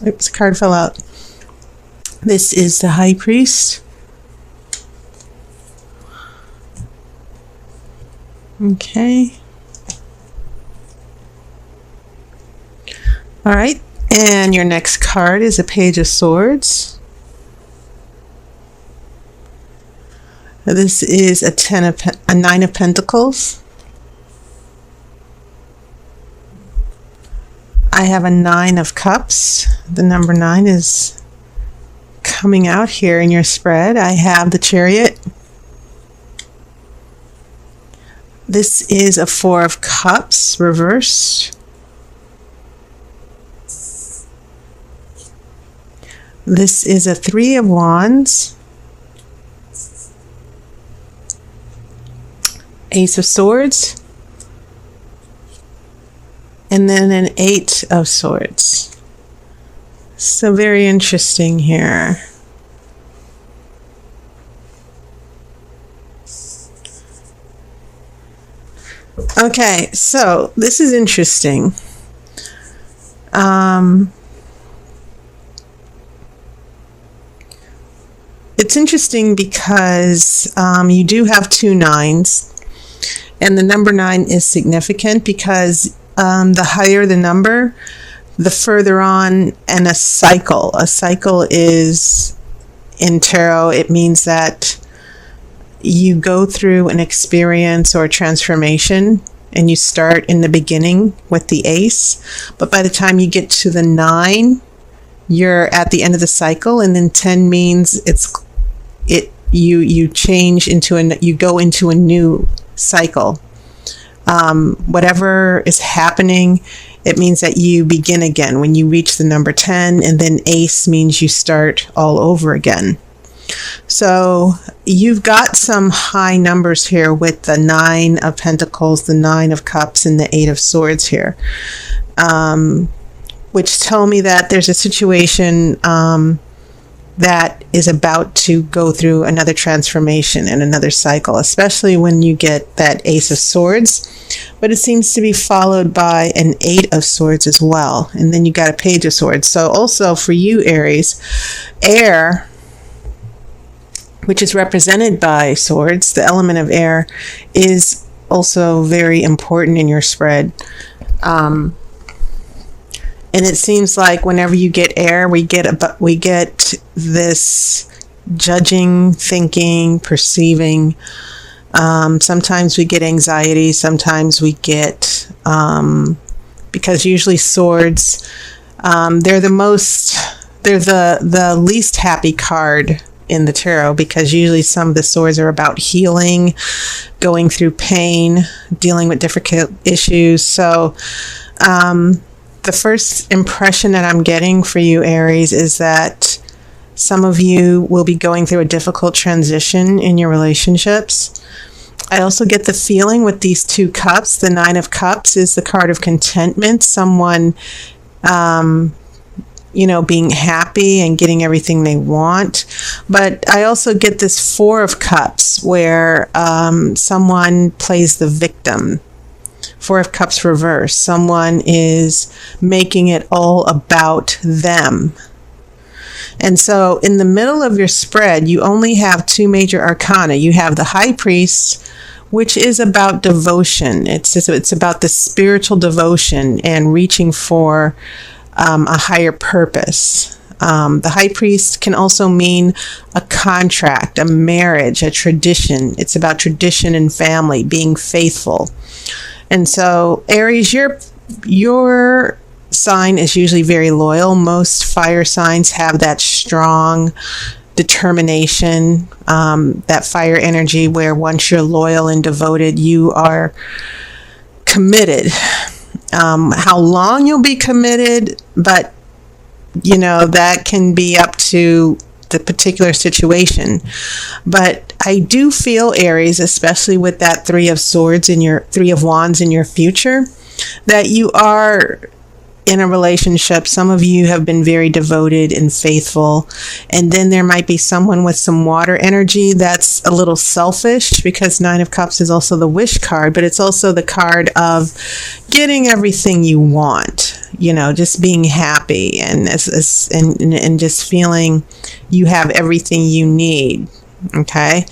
Oops, a card fell out. This is the High Priest. Okay. All right. And your next card is a Page of Swords. This is a Nine of Pentacles. I have a Nine of Cups. The number 9 is coming out here in your spread. I have the Chariot. This is a Four of Cups reversed. This is a Three of Wands. Ace of Swords. And then an Eight of Swords. So very interesting here. Okay, so this is interesting. It's interesting because you do have 2 9s, and the number 9 is significant because the higher the number, the further on in a cycle. A cycle is, in tarot, it means that you go through an experience or a transformation, and you start in the beginning with the Ace, but by the time you get to the 9, you're at the end of the cycle, and then 10 means you change into you go into a new cycle. Whatever is happening, it means that you begin again when you reach the number 10, and then Ace means you start all over again. So you've got some high numbers here with the 9 of Pentacles, the 9 of Cups, and the 8 of Swords here, which tell me that there's a situation that is about to go through another transformation and another cycle, especially when you get that Ace of Swords. But it seems to be followed by an 8 of Swords as well. And then you got a Page of Swords. So also for you, Aries, air, which is represented by swords, the element of air, is also very important in your spread. And it seems like whenever you get air, we get this judging, thinking, perceiving. Sometimes we get anxiety. Sometimes we get, because usually swords, they're the least happy card in the tarot, because usually some of the swords are about healing, going through pain, dealing with difficult issues. So the first impression that I'm getting for you, Aries, is that some of you will be going through a difficult transition in your relationships. I also get the feeling with these 2 cups, the 9 of Cups is the card of contentment, someone being happy and getting everything they want. But I also get this 4 of Cups where someone plays the victim. 4 of Cups reverse. Someone is making it all about them. And so in the middle of your spread, you only have 2 major arcana. You have the High Priest, which is about devotion. It's about the spiritual devotion and reaching for a higher purpose. The High Priest can also mean a contract, a marriage, a tradition. It's about tradition and family, being faithful. And so, Aries, your sign is usually very loyal. Most fire signs have that strong determination, that fire energy where once you're loyal and devoted, you are committed. How long you'll be committed, but that can be up to the particular situation. But I do feel, Aries, especially with that 3 of Swords in your 3 of Wands in your future, that you are in a relationship, some of you have been very devoted and faithful. And then there might be someone with some water energy that's a little selfish, because Nine of Cups is also the wish card, but it's also the card of getting everything you want, you know, just being happy and just feeling you have everything you need. Okay.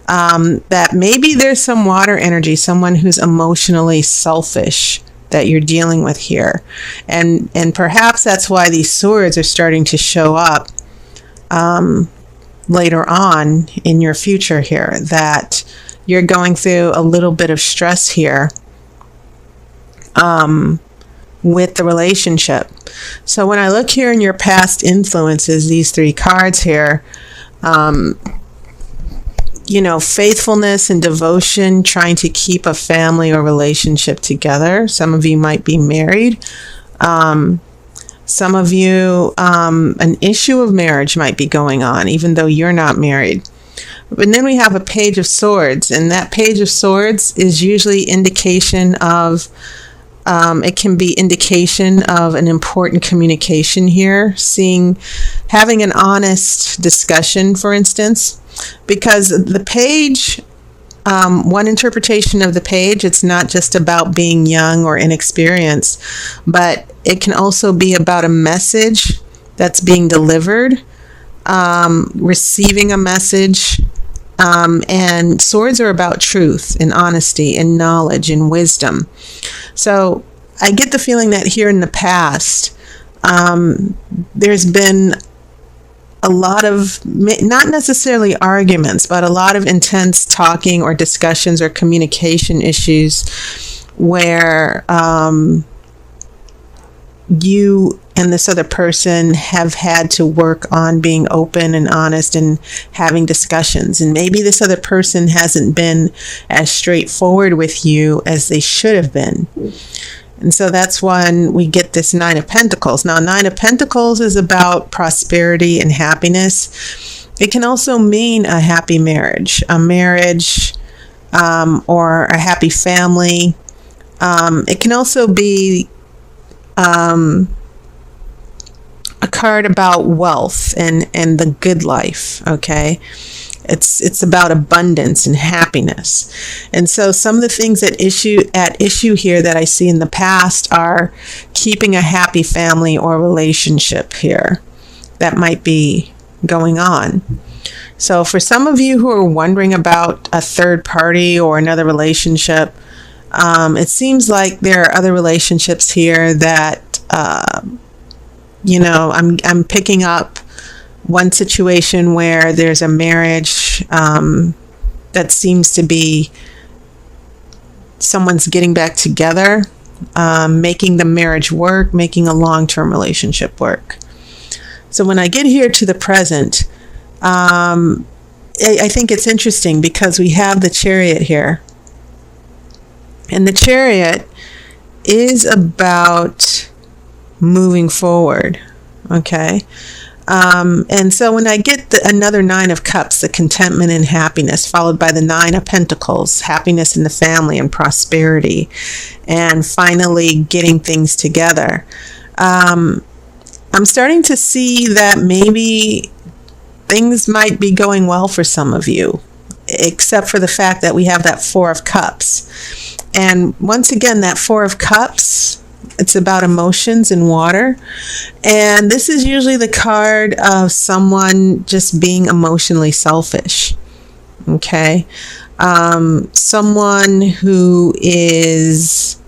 That maybe there's some water energy, someone who's emotionally selfish that you're dealing with here. And perhaps that's why these swords are starting to show up later on in your future here, that you're going through a little bit of stress here with the relationship. So when I look here in your past influences, these three cards here, you know, faithfulness and devotion, trying to keep a family or relationship together. Some of you might be married. Some of you, an issue of marriage might be going on, even though you're not married. But then we have a Page of Swords, and that Page of Swords is usually indication of, it can be indication of an important communication here, having an honest discussion, for instance. Because the page, one interpretation of the page, it's not just about being young or inexperienced, but it can also be about a message that's being delivered, receiving a message, and swords are about truth and honesty and knowledge and wisdom. So I get the feeling that here in the past, there's been a lot of, not necessarily arguments, but a lot of intense talking or discussions or communication issues where you and this other person have had to work on being open and honest and having discussions. And maybe this other person hasn't been as straightforward with you as they should have been. And so that's when we get this Nine of Pentacles. Now, Nine of Pentacles is about prosperity and happiness. It can also mean a happy marriage, or a happy family. It can also be a card about wealth and the good life, okay? It's about abundance and happiness. And so some of the things at issue here that I see in the past are keeping a happy family or relationship here. That might be going on. So for some of you who are wondering about a third party or another relationship, it seems like there are other relationships here that, you know, I'm picking up one situation where there's a marriage that seems to be someone's getting back together, making the marriage work, making a long-term relationship work. So when I get here to the present, I think it's interesting because we have the Chariot here. And the Chariot is about moving forward, okay? And so when I get another Nine of Cups, the contentment and happiness, followed by the Nine of Pentacles, happiness in the family and prosperity, and finally getting things together, I'm starting to see that maybe things might be going well for some of you, except for the fact that we have that Four of Cups. And once again, that Four of Cups, it's about emotions and water. And this is usually the card of someone just being emotionally selfish. Okay. Someone who is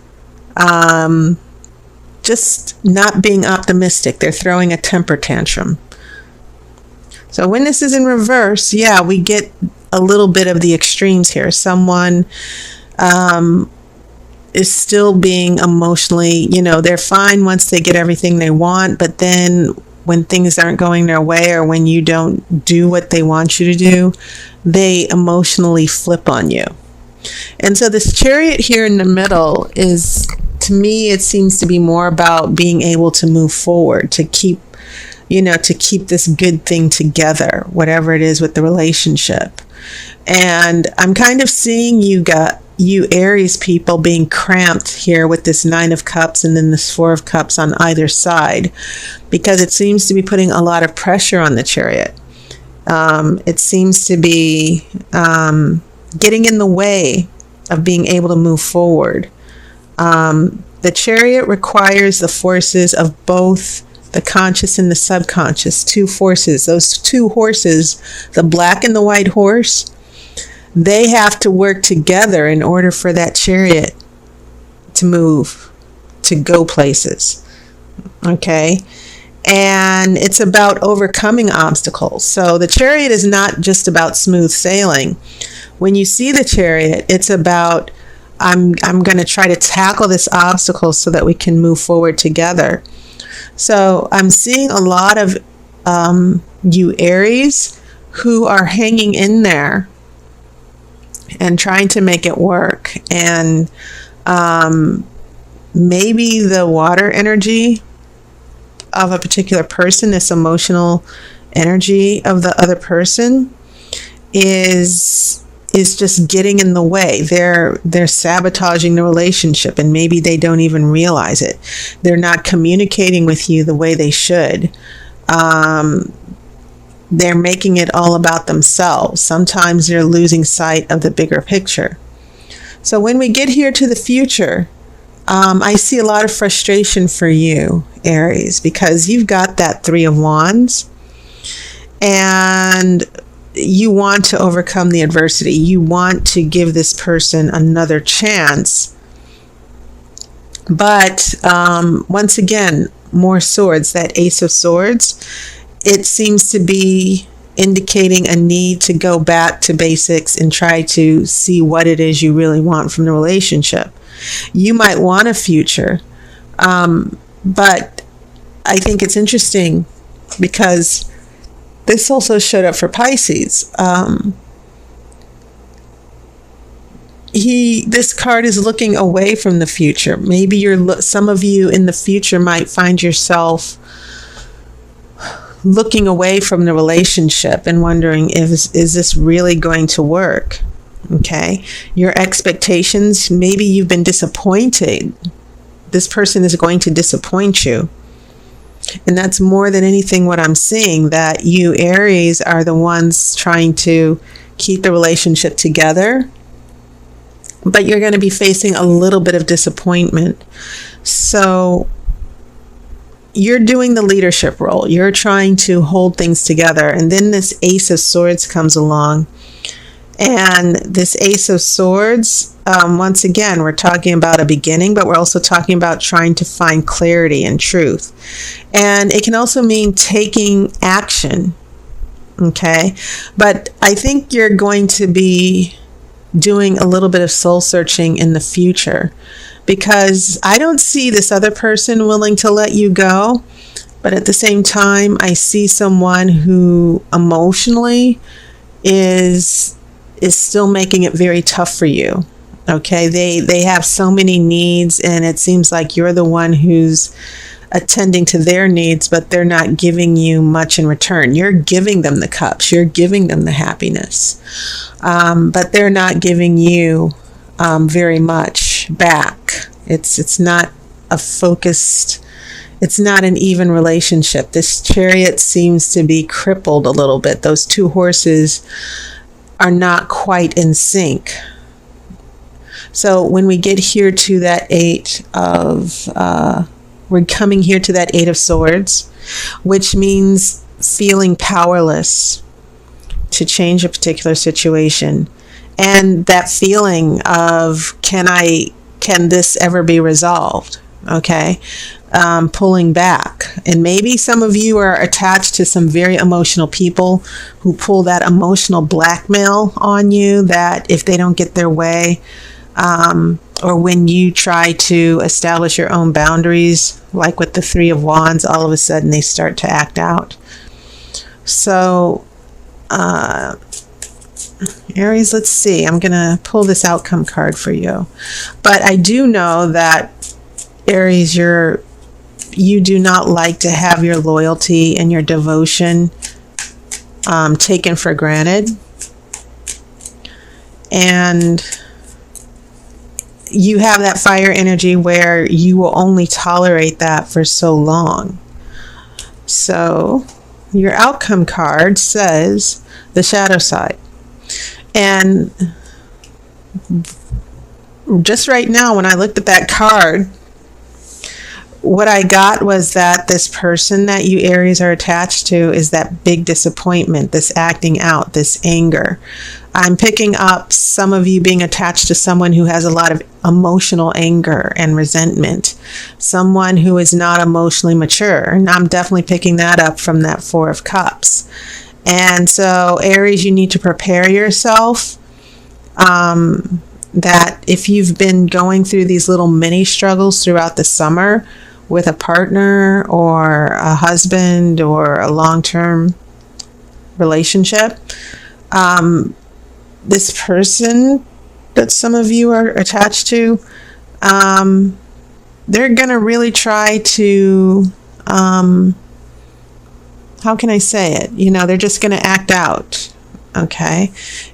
just not being optimistic. They're throwing a temper tantrum. So when this is in reverse, yeah, we get a little bit of the extremes here. Someone is still being emotionally, you know, they're fine once they get everything they want, but then when things aren't going their way or when you don't do what they want you to do, they emotionally flip on you. And so this Chariot here in the middle is, to me, it seems to be more about being able to move forward, to keep, you know, to keep this good thing together, whatever it is with the relationship. And I'm kind of seeing you you Aries people being cramped here with this Nine of Cups and then this Four of Cups on either side, because it seems to be putting a lot of pressure on the Chariot. It seems to be getting in the way of being able to move forward. The Chariot requires the forces of both the conscious and the subconscious, two forces. Those two horses, the black and the white horse, they have to work together in order for that Chariot to move, to go places. Okay? And it's about overcoming obstacles. So the Chariot is not just about smooth sailing. When you see the Chariot, it's about, I'm going to try to tackle this obstacle so that we can move forward together. So I'm seeing a lot of you Aries who are hanging in there and trying to make it work. And maybe the water energy of a particular person, this emotional energy of the other person, is just getting in the way. They're sabotaging the relationship, and maybe they don't even realize it. They're not communicating with you the way they should. They're making it all about themselves. Sometimes they're losing sight of the bigger picture. So when we get here to the future, I see a lot of frustration for you, Aries, because you've got that Three of Wands, and you want to overcome the adversity. You want to give this person another chance. But once again, more swords, that Ace of Swords, it seems to be indicating a need to go back to basics and try to see what it is you really want from the relationship. You might want a future, but I think it's interesting because this also showed up for Pisces. This card is looking away from the future. Maybe some of you in the future might find yourself looking away from the relationship and wondering, is this really going to work? Okay. Your expectations, maybe you've been disappointed. This person is going to disappoint you. And that's more than anything what I'm seeing, that you Aries are the ones trying to keep the relationship together, but you're going to be facing a little bit of disappointment. So you're doing the leadership role. You're trying to hold things together. And then this Ace of Swords comes along. And this Ace of Swords, once again, we're talking about a beginning, but we're also talking about trying to find clarity and truth. And it can also mean taking action. Okay. But I think you're going to be doing a little bit of soul searching in the future, because I don't see this other person willing to let you go. But at the same time, I see someone who emotionally is still making it very tough for you. Okay, they have so many needs, and it seems like you're the one who's attending to their needs, but they're not giving you much in return. You're giving them the cups, you're giving them the happiness, but they're not giving you very much back. It's not a focused, it's not an even relationship. This Chariot seems to be crippled a little bit. Those two horses are not quite in sync. So when we get here to that we're coming here to that Eight of Swords, which means feeling powerless to change a particular situation. And that feeling of, can this ever be resolved? Okay. Pulling back. And maybe some of you are attached to some very emotional people who pull that emotional blackmail on you, that if they don't get their way, or when you try to establish your own boundaries, like with the Three of Wands, all of a sudden they start to act out. So, Aries, let's see. I'm going to pull this outcome card for you. But I do know that, Aries, you do not like to have your loyalty and your devotion taken for granted. And you have that fire energy where you will only tolerate that for so long. So your outcome card says the shadow side. And just right now, when I looked at that card, what I got was that this person that you Aries are attached to is that big disappointment, this acting out, this anger. I'm picking up some of you being attached to someone who has a lot of emotional anger and resentment, someone who is not emotionally mature. And I'm definitely picking that up from that Four of Cups. And so, Aries, you need to prepare yourself that if you've been going through these little mini struggles throughout the summer with a partner or a husband or a long-term relationship, this person that some of you are attached to, they're going to really try to, how can I say it? You know, they're just going to act out. Okay.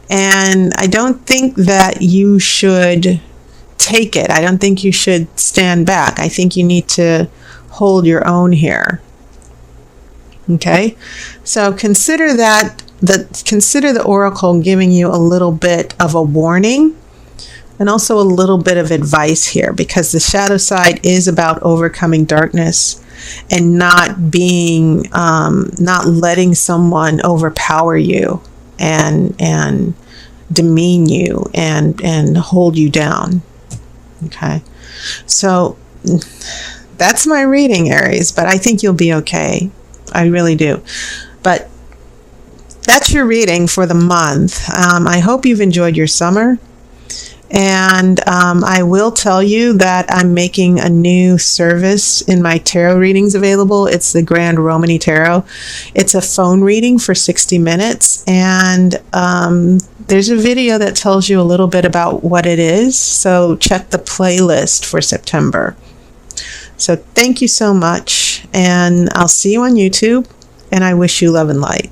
And I don't think that you should take it. I don't think you should stand back. I think you need to hold your own here. Okay. So consider that. Consider the oracle giving you a little bit of a warning and also a little bit of advice here, because the shadow side is about overcoming darkness and not being, not letting someone overpower you and demean you and hold you down. Okay. So that's my reading, Aries, but I think you'll be okay. I really do. But that's your reading for the month. I hope you've enjoyed your summer. And I will tell you that I'm making a new service in my tarot readings available. It's the Grand Romany Tarot. It's a phone reading for 60 minutes. And there's a video that tells you a little bit about what it is. So check the playlist for September. So thank you so much. And I'll see you on YouTube. And I wish you love and light.